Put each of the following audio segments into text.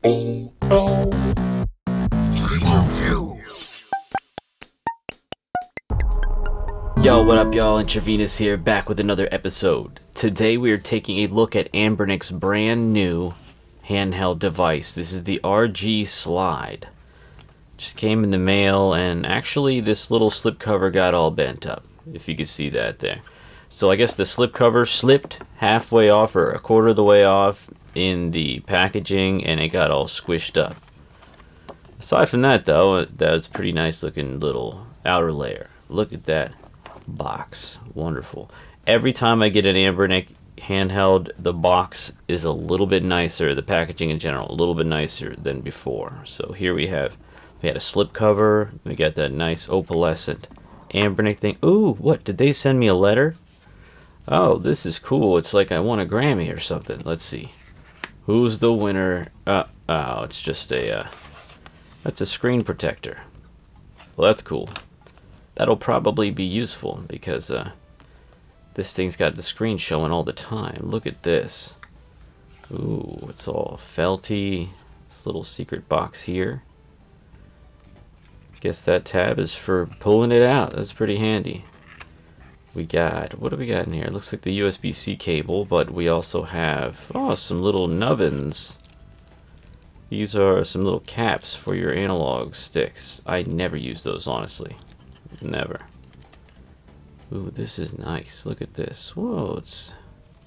P.O.L. Yo, what up y'all, IntraVenus here, back with another episode. Today we are taking a look at Anbernic's brand new handheld device. This is the RG Slide. Just came in the mail, and actually this little slipcover got all bent up, if you can see that there. So I guess the slipcover slipped halfway off, or a quarter of the way off in the packaging, and it got all squished up. Aside from that though, that was a pretty nice looking little outer layer. Look at that box. Wonderful. Every time I get an Anbernic handheld, the box is a little bit nicer, the packaging in general, a little bit nicer than before. So here we had a slipcover, we got that nice opalescent Anbernic thing. Ooh, what, did they send me a letter? Oh, this is cool. It's like I won a Grammy or something. Let's see. Who's the winner? Oh, it's just that's a screen protector. Well, that's cool. That'll probably be useful because this thing's got the screen showing all the time. Look at this. Ooh, it's all felty. This little secret box here. Guess that tab is for pulling it out. That's pretty handy. We got, what do we got in here? It looks like the USB-C cable, but we also have, some little nubbins. These are some little caps for your analog sticks. I never use those, honestly. Never. Ooh, this is nice. Look at this. Whoa,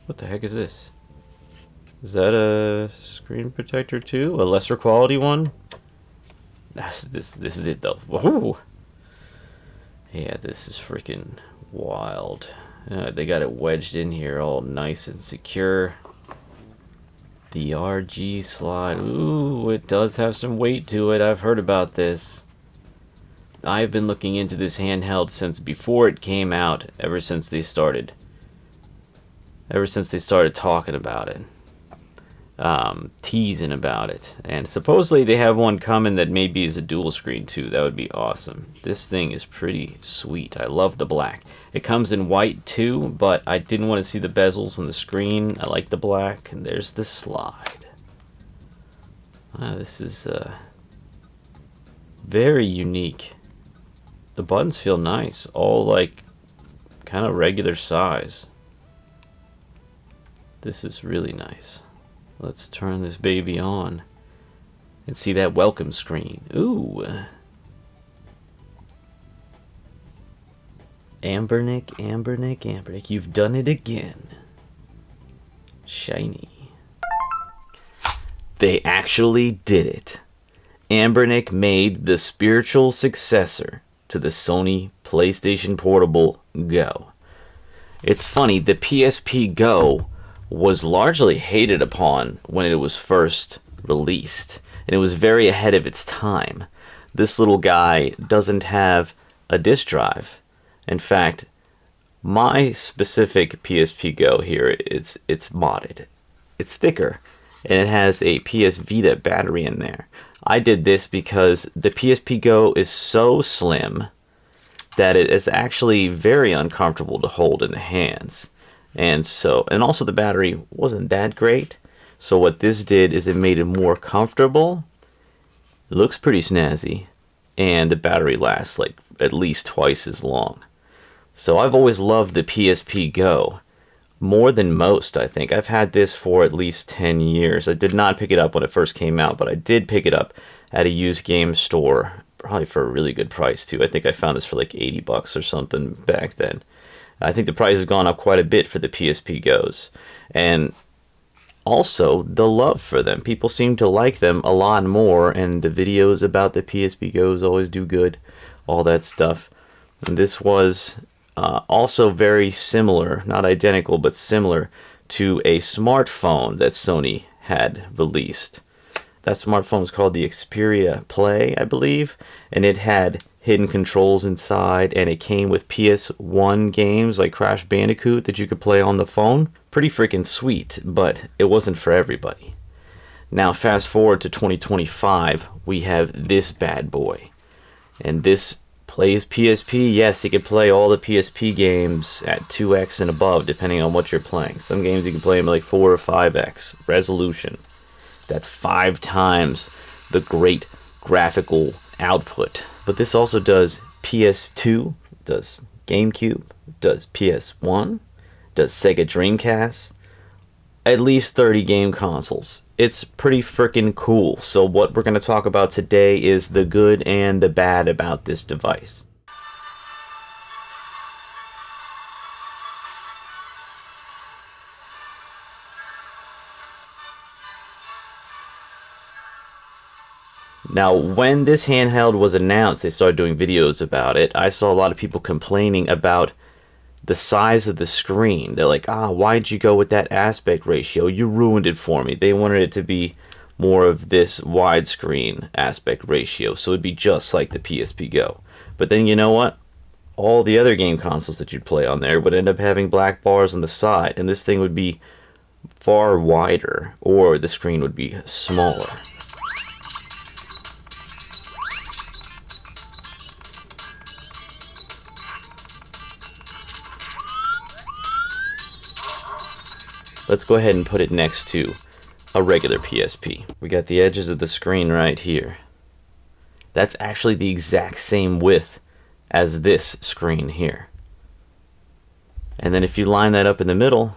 what the heck is this? Is that a screen protector too? A lesser quality one? This is it though. Whoa. Yeah, this is freaking wild. They got it wedged in here all nice and secure. The RG Slide. Ooh, it does have some weight to it. I've heard about this. I've been looking into this handheld since before it came out, ever since they started talking about it, teasing about it. And supposedly they have one coming that maybe is a dual screen too. That would be awesome. This thing is pretty sweet. I love the black. It comes in white too, but I didn't want to see the bezels on the screen. I like the black. And there's the slide. This is very unique. The buttons feel nice, all like kind of regular size. This is really nice. Let's turn this baby on and see that welcome screen. Ooh. Anbernic, Anbernic, Anbernic. You've done it again. Shiny. They actually did it. Anbernic made the spiritual successor to the Sony PlayStation Portable Go. It's funny, the PSP Go was largely hated upon when it was first released, and it was very ahead of its time. This little guy doesn't have a disk drive. In fact, my specific PSP Go here, it's modded. It's thicker, and it has a PS Vita battery in there. I did this because the PSP Go is so slim that it is actually very uncomfortable to hold in the hands. And also the battery wasn't that great. So what this did is it made it more comfortable. It looks pretty snazzy. And the battery lasts like at least twice as long. So I've always loved the PSP Go. More than most, I think. I've had this for at least 10 years. I did not pick it up when it first came out, but I did pick it up at a used game store, probably for a really good price too. I think I found this for like 80 bucks or something back then. I think the price has gone up quite a bit for the PSP Go's. And also the love for them. People seem to like them a lot more, and the videos about the PSP Go's always do good. All that stuff. And this was also very similar, not identical, but similar to a smartphone that Sony had released. That smartphone was called the Xperia Play, I believe, and it had hidden controls inside, and it came with PS1 games like Crash Bandicoot that you could play on the phone. Pretty freaking sweet, but it wasn't for everybody. Now fast forward to 2025, we have this bad boy, and this plays PSP. Yes, you can play all the PSP games at 2x and above, depending on what you're playing. Some games you can play them like 4 or 5x resolution. That's 5 times the great graphical output. But this also does PS2, does GameCube, does PS1, does Sega Dreamcast, at least 30 game consoles. It's pretty freaking cool. So what we're going to talk about today is the good and the bad about this device. Now, when this handheld was announced, they started doing videos about it. I saw a lot of people complaining about the size of the screen. They're like, why'd you go with that aspect ratio? You ruined it for me. They wanted it to be more of this widescreen aspect ratio, so it'd be just like the PSP Go. But then you know what? All the other game consoles that you'd play on there would end up having black bars on the side, and this thing would be far wider, or the screen would be smaller. Let's go ahead and put it next to a regular PSP. We got the edges of the screen right here. That's actually the exact same width as this screen here. And then if you line that up in the middle,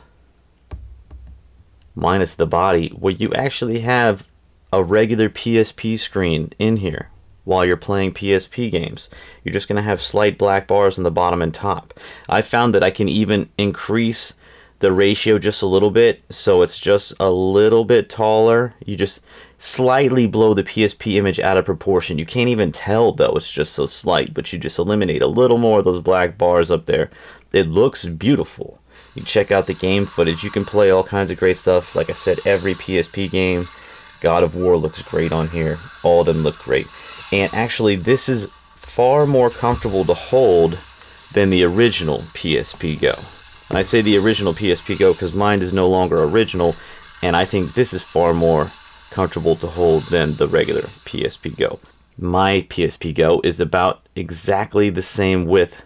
minus the body, where you actually have a regular PSP screen in here while you're playing PSP games, you're just going to have slight black bars on the bottom and top. I found that I can even increase the ratio just a little bit, so it's just a little bit taller. You just slightly blow the PSP image out of proportion. You can't even tell though, it's just so slight, but you just eliminate a little more of those black bars up there. It looks beautiful. You check out the game footage, you can play all kinds of great stuff. Like I said, every PSP game, God of War looks great on here. All of them look great. And actually, this is far more comfortable to hold than the original PSP Go. And I say the original PSP Go because mine is no longer original, and I think this is far more comfortable to hold than the regular PSP Go. My PSP Go is about exactly the same width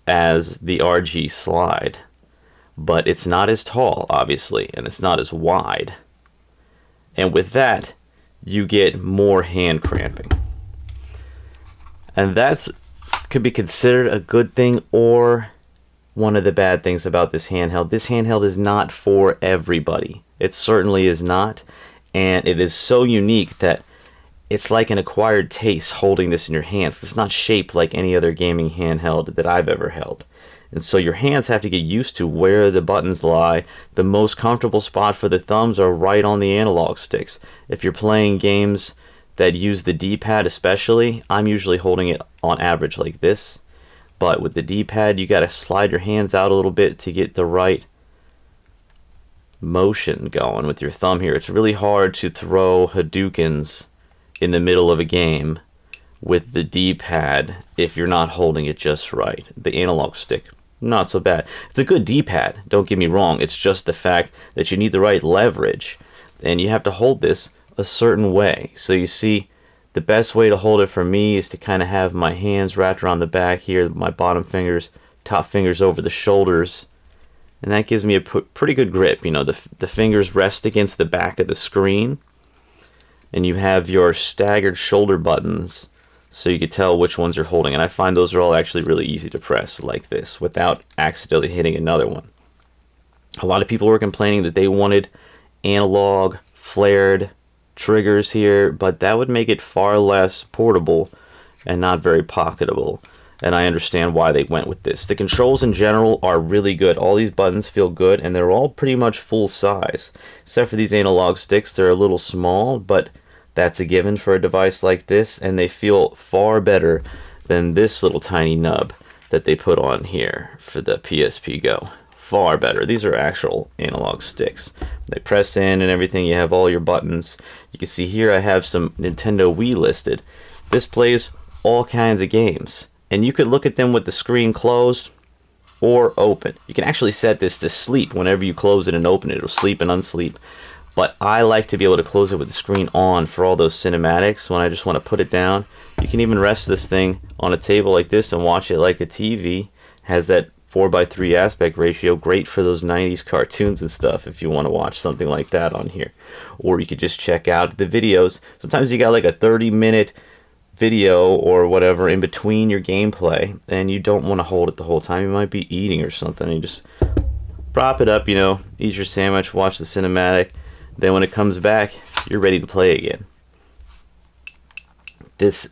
as the RG Slide, but it's not as tall, obviously, and it's not as wide. And with that, you get more hand cramping. And that's could be considered a good thing or one of the bad things about this handheld. This handheld is not for everybody. It certainly is not. And it is so unique that it's like an acquired taste holding this in your hands. It's not shaped like any other gaming handheld that I've ever held. And so your hands have to get used to where the buttons lie. The most comfortable spot for the thumbs are right on the analog sticks. If you're playing games that use the D-pad especially, I'm usually holding it on average like this. But with the D-pad, you got to slide your hands out a little bit to get the right motion going with your thumb here. It's really hard to throw Hadoukens in the middle of a game with the D-pad if you're not holding it just right. The analog stick, not so bad. It's a good D-pad, don't get me wrong. It's just the fact that you need the right leverage, and you have to hold this a certain way. So you see, the best way to hold it for me is to kind of have my hands wrapped around the back here, my bottom fingers, top fingers over the shoulders, and that gives me a pretty good grip. You know, the fingers rest against the back of the screen, and you have your staggered shoulder buttons so you can tell which ones you're holding, and I find those are all actually really easy to press like this without accidentally hitting another one. A lot of people were complaining that they wanted analog, flared triggers here, but that would make it far less portable and not very pocketable, and I understand why they went with this. The controls in general are really good. All these buttons feel good, and they're all pretty much full size, except for these analog sticks. They're a little small, but that's a given for a device like this, and they feel far better than this little tiny nub that they put on here for the PSP Go. Far better. These are actual analog sticks. They press in and everything. You have all your buttons. You can see here I have some Nintendo Wii listed. This plays all kinds of games, and you could look at them with the screen closed or open. You can actually set this to sleep. Whenever you close it and open it, it'll sleep and unsleep. But I like to be able to close it with the screen on for all those cinematics when I just want to put it down. You can even rest this thing on a table like this and watch it like a TV. It has that 4:3 aspect ratio, great for those 90s cartoons and stuff if you want to watch something like that on here. Or you could just check out the videos. Sometimes you got like a 30-minute video or whatever in between your gameplay, and you don't want to hold it the whole time. You might be eating or something, and you just prop it up, you know, eat your sandwich, watch the cinematic. Then when it comes back, you're ready to play again. This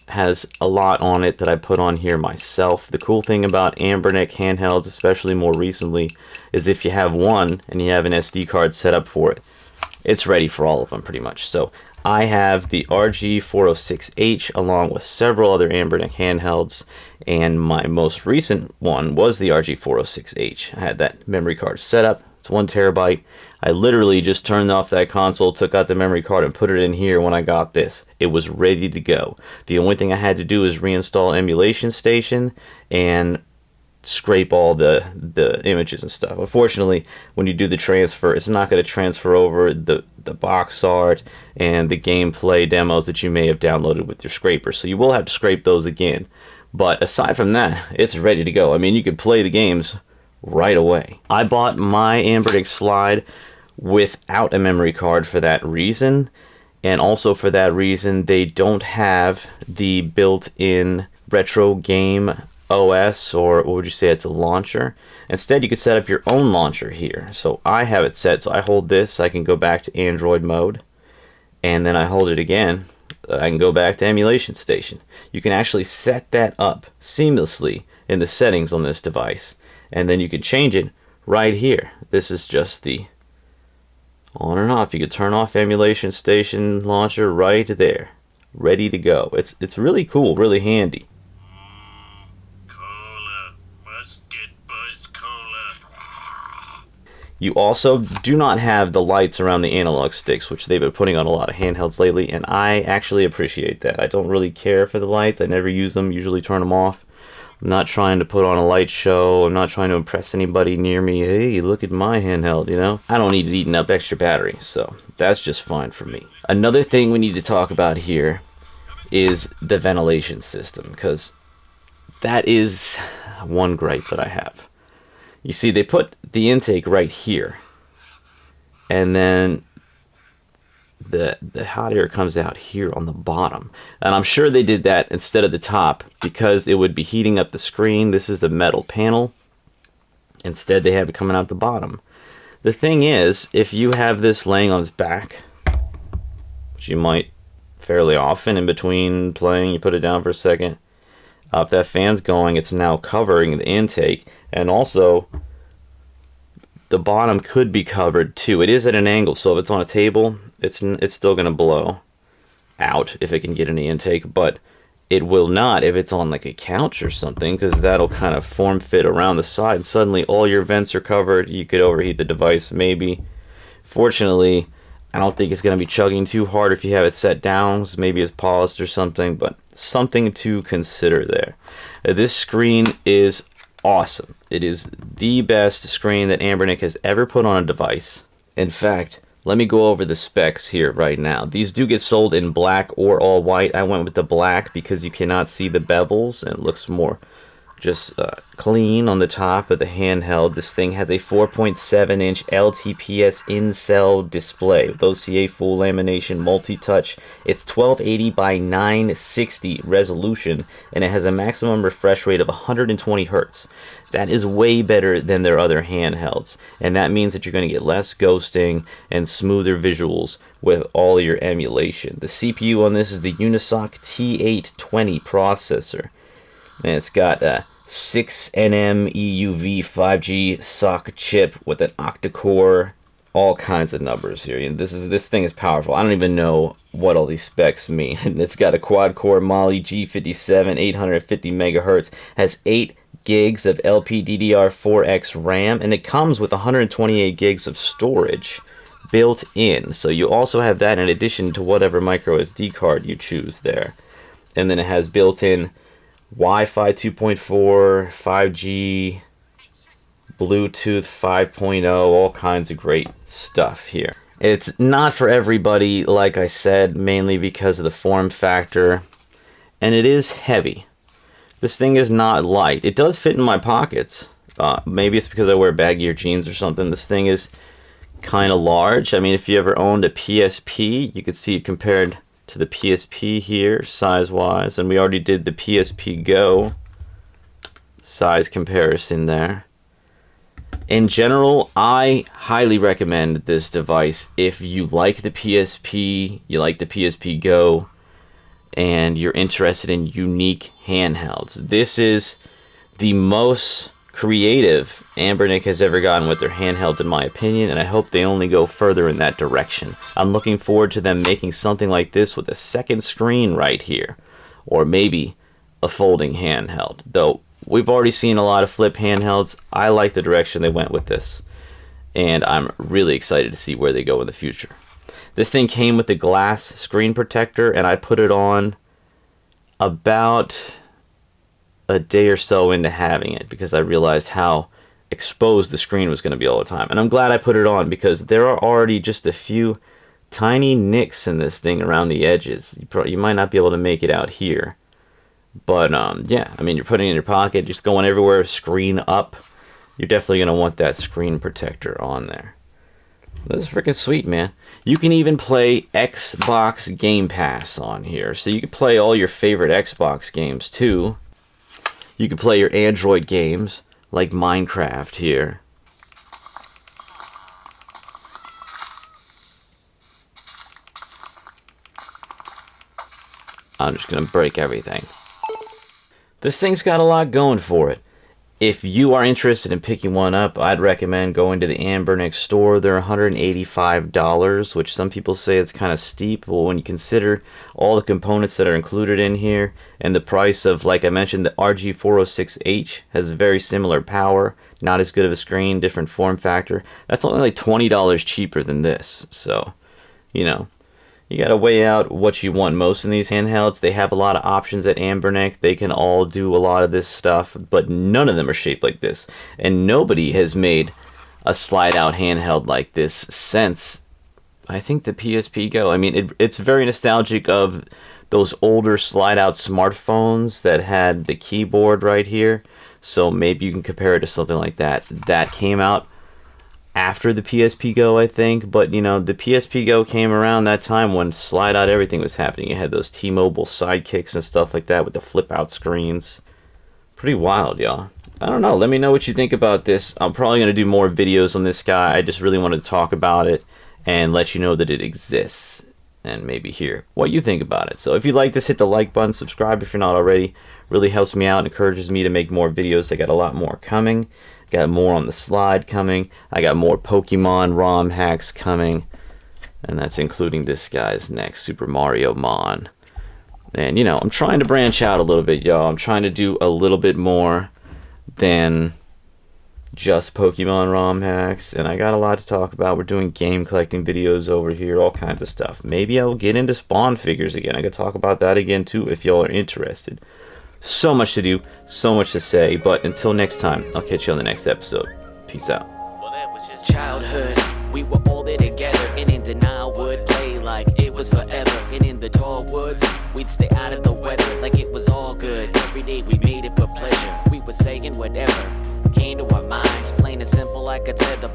has a lot on it that I put on here myself. The cool thing about Anbernic handhelds, especially more recently, is if you have one and you have an SD card set up for it, it's ready for all of them pretty much. So I have the RG406H along with several other Anbernic handhelds, and my most recent one was the RG406H. I had that memory card set up. It's 1 terabyte. I literally just turned off that console, took out the memory card, and put it in here when I got this. It was ready to go. The only thing I had to do is reinstall Emulation Station and scrape all the images and stuff. Unfortunately, when you do the transfer, it's not going to transfer over the box art and the gameplay demos that you may have downloaded with your scraper. So you will have to scrape those again. But aside from that, it's ready to go. I mean, you could play the games right away. I bought my Anbernic slide without a memory card for that reason, and also for that reason they don't have the built-in retro game OS, or what would you say, it's a launcher. Instead, you could set up your own launcher here. So I have it set, so I hold this, I can go back to Android mode, and then I hold it again, I can go back to Emulation Station. You can actually set that up seamlessly in the settings on this device, and then you can change it right here. This is just the on and off. You could turn off Emulation Station launcher right there, ready to go. It's really cool, really handy. Cola, Musket Buzz Cola. You also do not have the lights around the analog sticks, which they've been putting on a lot of handhelds lately, and I actually appreciate that. I don't really care for the lights. I never use them, usually turn them off. I'm not trying to put on a light show. I'm not trying to impress anybody near me. Hey, look at my handheld, you know? I don't need it eating up extra battery, so that's just fine for me. Another thing we need to talk about here is the ventilation system, because that is one gripe that I have. You see, they put the intake right here, and then the hot air comes out here on the bottom, and I'm sure they did that instead of the top because it would be heating up the screen. This is the metal panel. Instead, they have it coming out the bottom. The thing is, if you have this laying on its back, which you might fairly often in between playing, you put it down for a second, if that fan's going, it's now covering the intake, and also the bottom could be covered too. It is at an angle, so if it's on a table, it's still going to blow out if it can get any intake, but it will not if it's on like a couch or something, because that'll kind of form fit around the side. Suddenly all your vents are covered. You could overheat the device maybe. Fortunately, I don't think it's going to be chugging too hard if you have it set down. Maybe it's polished or something, but something to consider there. This screen is awesome. It is the best screen that Anbernic has ever put on a device. In fact, let me go over the specs here right now. These do get sold in black or all white. I went with the black because you cannot see the bevels and it looks more just clean on the top of the handheld. This thing has a 4.7-inch LTPS in-cell display with OCA full lamination multi-touch. It's 1280 by 960 resolution, and it has a maximum refresh rate of 120 Hertz. That is way better than their other handhelds, and that means that you're going to get less ghosting and smoother visuals with all your emulation. The CPU on this is the Unisoc T820 processor, and it's got a 6nm EUV 5G SoC chip with an octa-core, all kinds of numbers here. And this thing is powerful. I don't even know what all these specs mean. It's got a quad-core Mali G57, 850 megahertz, has 8 gigs of LPDDR4X RAM, and it comes with 128 gigs of storage built in. So you also have that in addition to whatever micro SD card you choose there. And then it has built-in Wi-Fi 2.4, 5G, Bluetooth 5.0, all kinds of great stuff here. It's not for everybody, like I said, mainly because of the form factor, and it is heavy. This thing is not light. It does fit in my pockets. Maybe it's because I wear baggier jeans or something. This thing is kind of large. I mean, if you ever owned a PSP, you could see it compared to the PSP here, size-wise. And we already did the PSP Go size comparison there. In general, I highly recommend this device if you like the PSP, you like the PSP Go, and you're interested in unique handhelds. This is the most creative Anbernic has ever gotten with their handhelds, in my opinion, and I hope they only go further in that direction. I'm looking forward to them making something like this with a second screen right here, or maybe a folding handheld, though we've already seen a lot of flip handhelds. I like the direction they went with this, and I'm really excited to see where they go in the future. This thing came with a glass screen protector, and I put it on about a day or so into having it because I realized how exposed the screen was going to be all the time. And I'm glad I put it on because there are already just a few tiny nicks in this thing around the edges. You might not be able to make it out here. But, yeah, I mean, you're putting it in your pocket, just going everywhere, screen up. You're definitely going to want that screen protector on there. That's freaking sweet, man. You can even play Xbox Game Pass on here. So you can play all your favorite Xbox games, too. You can play your Android games, like Minecraft here. I'm just going to break everything. This thing's got a lot going for it. If you are interested in picking one up, I'd recommend going to the Anbernic store. They're $185, which some people say it's kind of steep. Well, when you consider all the components that are included in here and the price of, like I mentioned, the RG406H has very similar power, not as good of a screen, different form factor. That's only like $20 cheaper than this. So, you know, you gotta weigh out what you want most in these handhelds. They have a lot of options at Anbernic. They can all do a lot of this stuff, but none of them are shaped like this. And nobody has made a slide-out handheld like this since, I think, the PSP Go. I mean, it's very nostalgic of those older slide-out smartphones that had the keyboard right here. So maybe you can compare it to something like that. That came out after the PSP Go, I think, but you know, the PSP Go came around that time when slide out everything was happening. You had those T-Mobile sidekicks and stuff like that with the flip out screens. Pretty wild, y'all. I don't know, let me know what you think about this. I'm probably going to do more videos on this guy. I just really wanted to talk about it and let you know that it exists and maybe hear what you think about it. So if you like this, hit the like button, subscribe if you're not already. Really helps me out and encourages me to make more videos. I got a lot more coming. Got more on the slide coming. I got more Pokemon ROM hacks coming. And that's including this guy's next, Super Mario Mon. And, you know, I'm trying to branch out a little bit, y'all. I'm trying to do a little bit more than just Pokemon ROM hacks. And I got a lot to talk about. We're doing game collecting videos over here, all kinds of stuff. Maybe I'll get into Spawn figures again. I could talk about that again, too, if y'all are interested. So much to do, so much to say, but until next time, I'll catch you on the next episode. Peace out. Well, that was just childhood. We were all there together, and in denial would play like it was forever. And in the tall woods, we'd stay out of the weather like it was all good. Every day we made it for pleasure. We were saying whatever came to our minds, plain and simple like I said. The